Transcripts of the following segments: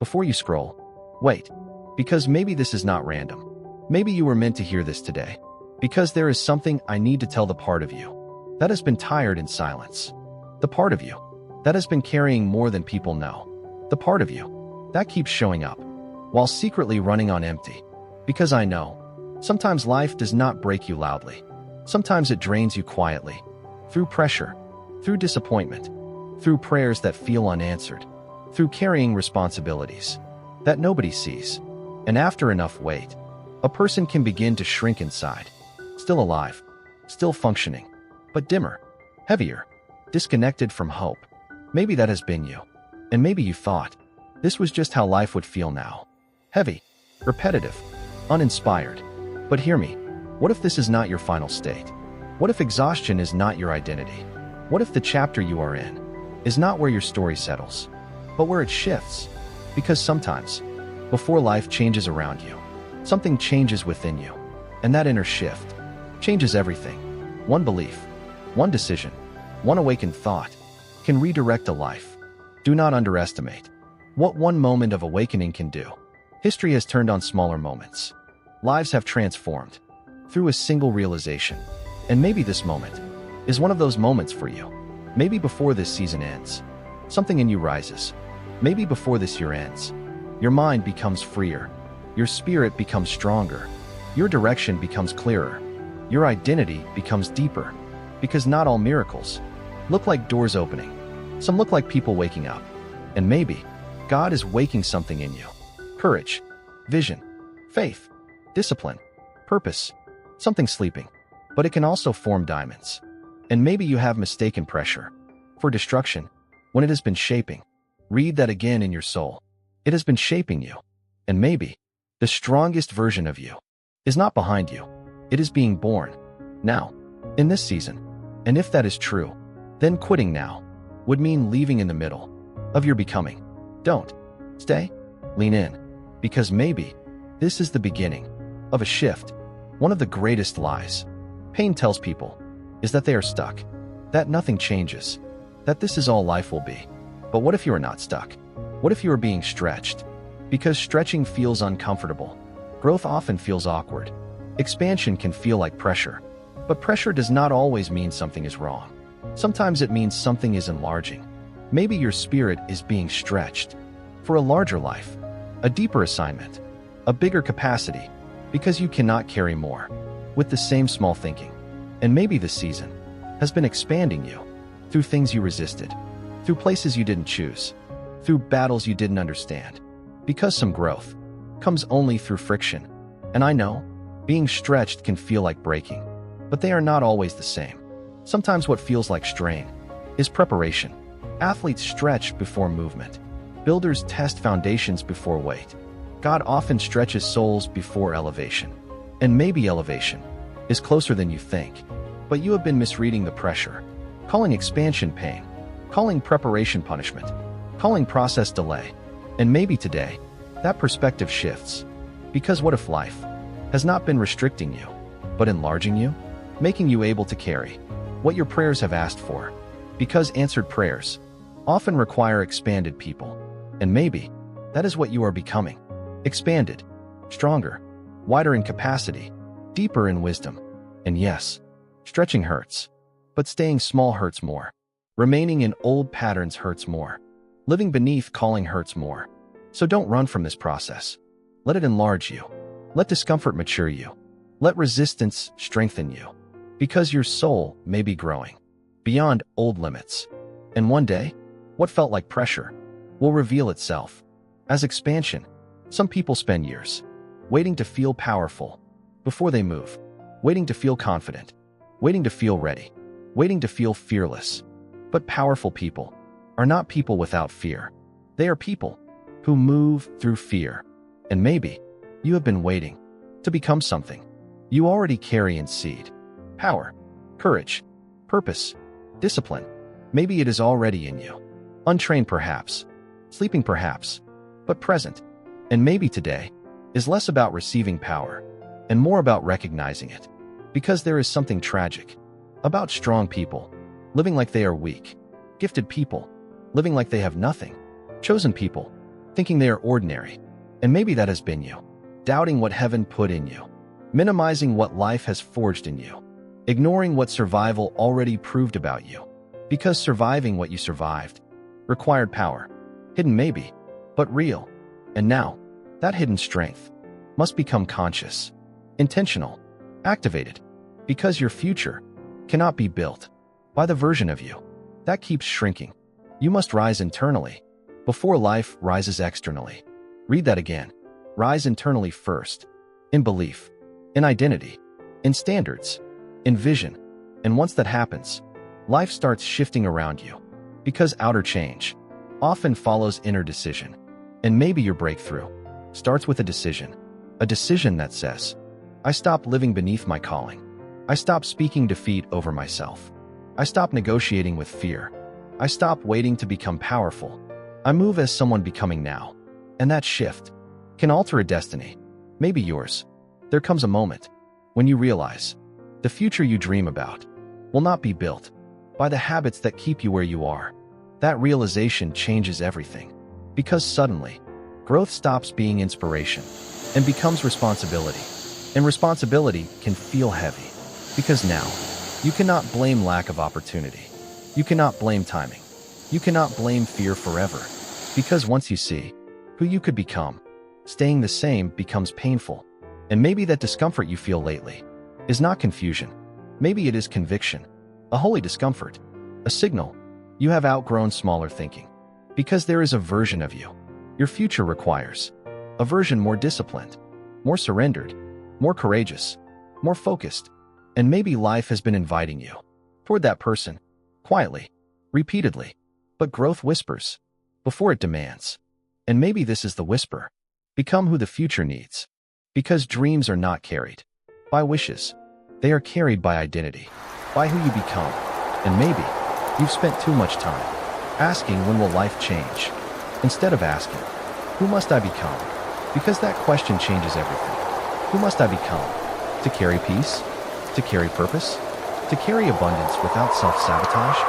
Before you scroll, wait, because maybe this is not random. Maybe you were meant to hear this today, because there is something I need to tell the part of you that has been tired in silence. The part of you that has been carrying more than people know. The part of you that keeps showing up while secretly running on empty. Because I know, sometimes life does not break you loudly. Sometimes it drains you quietly, through pressure, through disappointment, through prayers that feel unanswered, through carrying responsibilities that nobody sees. And after enough wait, a person can begin to shrink inside, still alive, still functioning, but dimmer, heavier, disconnected from hope. Maybe that has been you, and maybe you thought this was just how life would feel now. Heavy, repetitive, uninspired. But hear me, what if this is not your final state? What if exhaustion is not your identity? What if the chapter you are in is not where your story settles, but where it shifts? Because sometimes, before life changes around you, something changes within you, and that inner shift changes everything. One belief, one decision, one awakened thought can redirect a life. Do not underestimate what one moment of awakening can do. History has turned on smaller moments. Lives have transformed through a single realization. And maybe this moment is one of those moments for you. Maybe before this season ends, something in you rises. Maybe before this year ends, your mind becomes freer, your spirit becomes stronger, your direction becomes clearer, your identity becomes deeper. Because not all miracles look like doors opening. Some look like people waking up. And maybe God is waking something in you. Courage, vision, faith, discipline, purpose, something sleeping. But it can also form diamonds. And maybe you have mistaken pressure for destruction when it has been shaping. Read that again in your soul. It has been shaping you. And maybe the strongest version of you is not behind you. It is being born now, in this season. And if that is true, then quitting now would mean leaving in the middle of your becoming. Don't stay, lean in, because maybe this is the beginning of a shift. One of the greatest lies pain tells people is that they are stuck, that nothing changes, that this is all life will be. But what if you are not stuck? What if you are being stretched? Because stretching feels uncomfortable. Growth often feels awkward. Expansion can feel like pressure. But pressure does not always mean something is wrong. Sometimes it means something is enlarging. Maybe your spirit is being stretched for a larger life, a deeper assignment, a bigger capacity, because you cannot carry more with the same small thinking. And maybe this season has been expanding you through things you resisted, through places you didn't choose, through battles you didn't understand. Because some growth comes only through friction. And I know being stretched can feel like breaking, but they are not always the same. Sometimes what feels like strain is preparation. Athletes stretch before movement. Builders test foundations before weight. God often stretches souls before elevation. And maybe elevation is closer than you think, but you have been misreading the pressure, calling expansion pain, calling preparation punishment, calling process delay. And maybe today, that perspective shifts. Because what if life has not been restricting you, but enlarging you, making you able to carry what your prayers have asked for? Because answered prayers often require expanded people. And maybe that is what you are becoming. Expanded, stronger, wider in capacity, deeper in wisdom. And yes, stretching hurts, but staying small hurts more. Remaining in old patterns hurts more. Living beneath calling hurts more. So don't run from this process. Let it enlarge you. Let discomfort mature you. Let resistance strengthen you. Because your soul may be growing beyond old limits. And one day, what felt like pressure will reveal itself as expansion. Some people spend years waiting to feel powerful before they move, waiting to feel confident, waiting to feel ready, waiting to feel fearless. But powerful people are not people without fear. They are people who move through fear. And maybe you have been waiting to become something you already carry in seed. Power, courage, purpose, discipline. Maybe it is already in you. Untrained perhaps, sleeping perhaps, but present. And maybe today is less about receiving power and more about recognizing it. Because there is something tragic about strong people living like they are weak, gifted people living like they have nothing, chosen people thinking they are ordinary. And maybe that has been you. Doubting what heaven put in you. Minimizing what life has forged in you. Ignoring what survival already proved about you. Because surviving what you survived required power. Hidden maybe, but real. And now, that hidden strength must become conscious, intentional, activated. Because your future cannot be built by the version of you that keeps shrinking. You must rise internally before life rises externally. Read that again. Rise internally first, in belief, in identity, in standards, in vision. And once that happens, life starts shifting around you. Because outer change often follows inner decision. And maybe your breakthrough starts with a decision that says, I stop living beneath my calling. I stop speaking defeat over myself. I stop negotiating with fear. I stop waiting to become powerful. I move as someone becoming now. And that shift can alter a destiny, maybe yours. There comes a moment when you realize the future you dream about will not be built by the habits that keep you where you are. That realization changes everything. Because suddenly, growth stops being inspiration and becomes responsibility. And responsibility can feel heavy. Because now, you cannot blame lack of opportunity. You cannot blame timing. You cannot blame fear forever. Because once you see who you could become, staying the same becomes painful. And maybe that discomfort you feel lately is not confusion. Maybe it is conviction, a holy discomfort, a signal you have outgrown smaller thinking. Because there is a version of you your future requires, a version more disciplined, more surrendered, more courageous, more focused. And maybe life has been inviting you toward that person, quietly, repeatedly. But growth whispers before it demands. And maybe this is the whisper. Become who the future needs. Because dreams are not carried by wishes. They are carried by identity, by who you become. And maybe you've spent too much time asking when will life change, instead of asking, who must I become? Because that question changes everything. Who must I become? To carry peace? To carry purpose? To carry abundance without self-sabotage?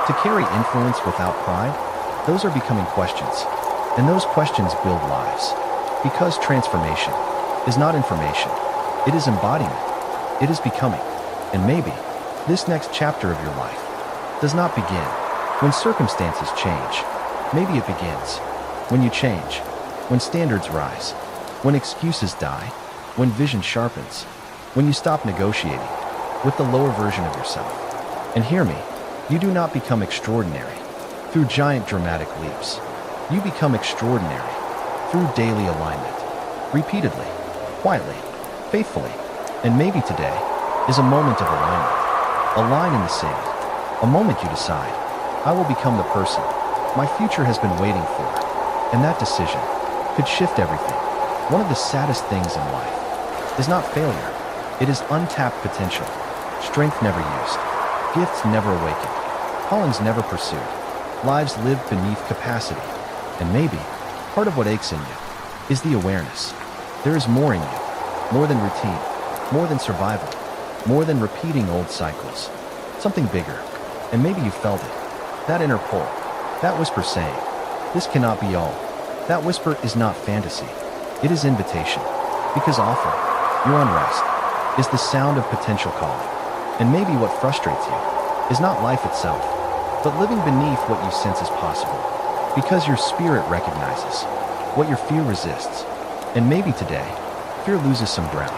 To carry influence without pride? Those are becoming questions. And those questions build lives. Because transformation is not information. It is embodiment. It is becoming. And maybe this next chapter of your life does not begin when circumstances change. Maybe it begins when you change, when standards rise, when excuses die, when vision sharpens, when you stop negotiating with the lower version of yourself. And hear me, you do not become extraordinary through giant dramatic leaps. You become extraordinary through daily alignment, repeatedly, quietly, faithfully. And maybe today is a moment of alignment, a line in the sand, a moment you decide, I will become the person my future has been waiting for. And that decision could shift everything. One of the saddest things in life is not failure. It is untapped potential, strength never used, gifts never awakened, callings never pursued, lives lived beneath capacity. And maybe part of what aches in you is the awareness. There is more in you, more than routine, more than survival, more than repeating old cycles, something bigger. And maybe you felt it, that inner pull, that whisper saying, this cannot be all. That whisper is not fantasy, it is invitation. Because often, your unrest is the sound of potential calling. And maybe what frustrates you is not life itself, but living beneath what you sense is possible. Because your spirit recognizes what your fear resists. And maybe today, fear loses some ground.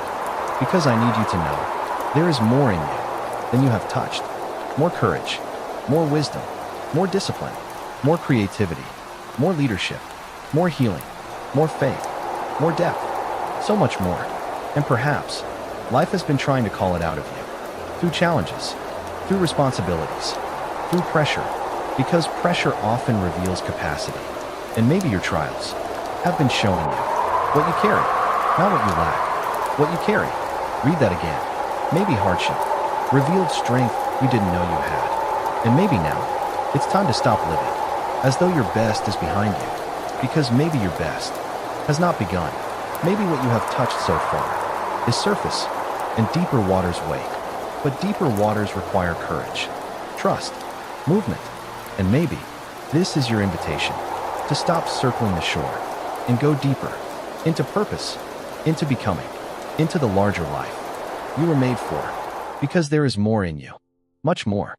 Because I need you to know, there is more in you than you have touched. More courage, more wisdom, more discipline, more creativity, more leadership, more healing, more faith, more depth, so much more. And perhaps, life has been trying to call it out of you. Through challenges, through responsibilities, through pressure. Because pressure often reveals capacity. And maybe your trials have been showing you what you carry, not what you lack. What you carry. Read that again. Maybe hardship revealed strength you didn't know you had. And maybe now, it's time to stop living as though your best is behind you. Because maybe your best has not begun. Maybe what you have touched so far is surface, and deeper waters wait. But deeper waters require courage, trust, movement. And maybe this is your invitation to stop circling the shore and go deeper, into purpose, into becoming, into the larger life you were made for, because there is more in you, much more.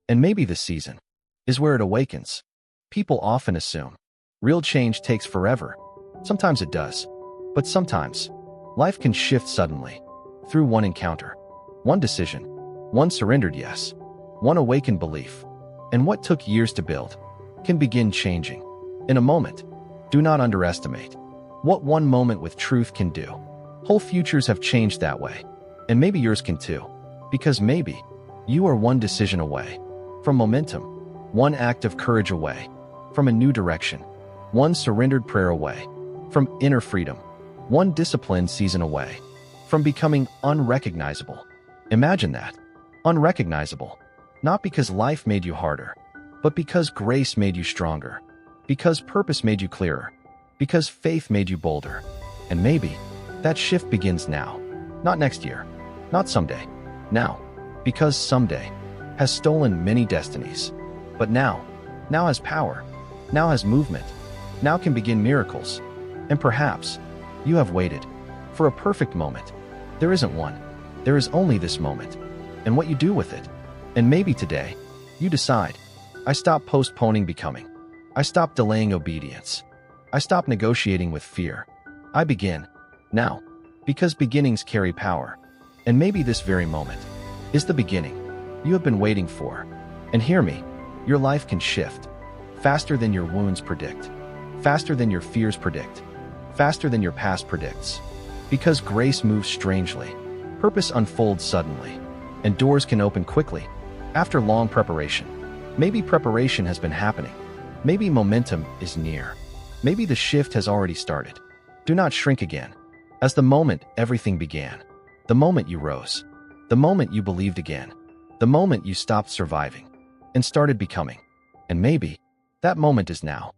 And maybe this season is where it awakens. People often assume real change takes forever. Sometimes it does, but sometimes life can shift suddenly through one encounter, one decision, one surrendered yes, one awakened belief. And what took years to build can begin changing in a moment. Do not underestimate what one moment with truth can do. Whole futures have changed that way, and maybe yours can too, because maybe you are one decision away from momentum, one act of courage away from a new direction, one surrendered prayer away from inner freedom, one disciplined season away from becoming unrecognizable. Imagine that. Unrecognizable. Not because life made you harder, but because grace made you stronger, because purpose made you clearer, because faith made you bolder. And maybe that shift begins now, not next year, not someday, now, because someday has stolen many destinies. But now has power, now has movement, now can begin miracles. And perhaps you have waited for a perfect moment. There isn't one. There is only this moment, and what you do with it. And maybe today, you decide, I stop postponing becoming. I stop delaying obedience. I stop negotiating with fear. I begin now, because beginnings carry power. And maybe this very moment is the beginning you have been waiting for. And hear me, your life can shift faster than your wounds predict, faster than your fears predict, faster than your past predicts. Because grace moves strangely, purpose unfolds suddenly, and doors can open quickly after long preparation. Maybe preparation has been happening. Maybe momentum is near. Maybe the shift has already started. Do not shrink again. As the moment everything began, the moment you rose, the moment you believed again, the moment you stopped surviving and started becoming. And maybe that moment is now.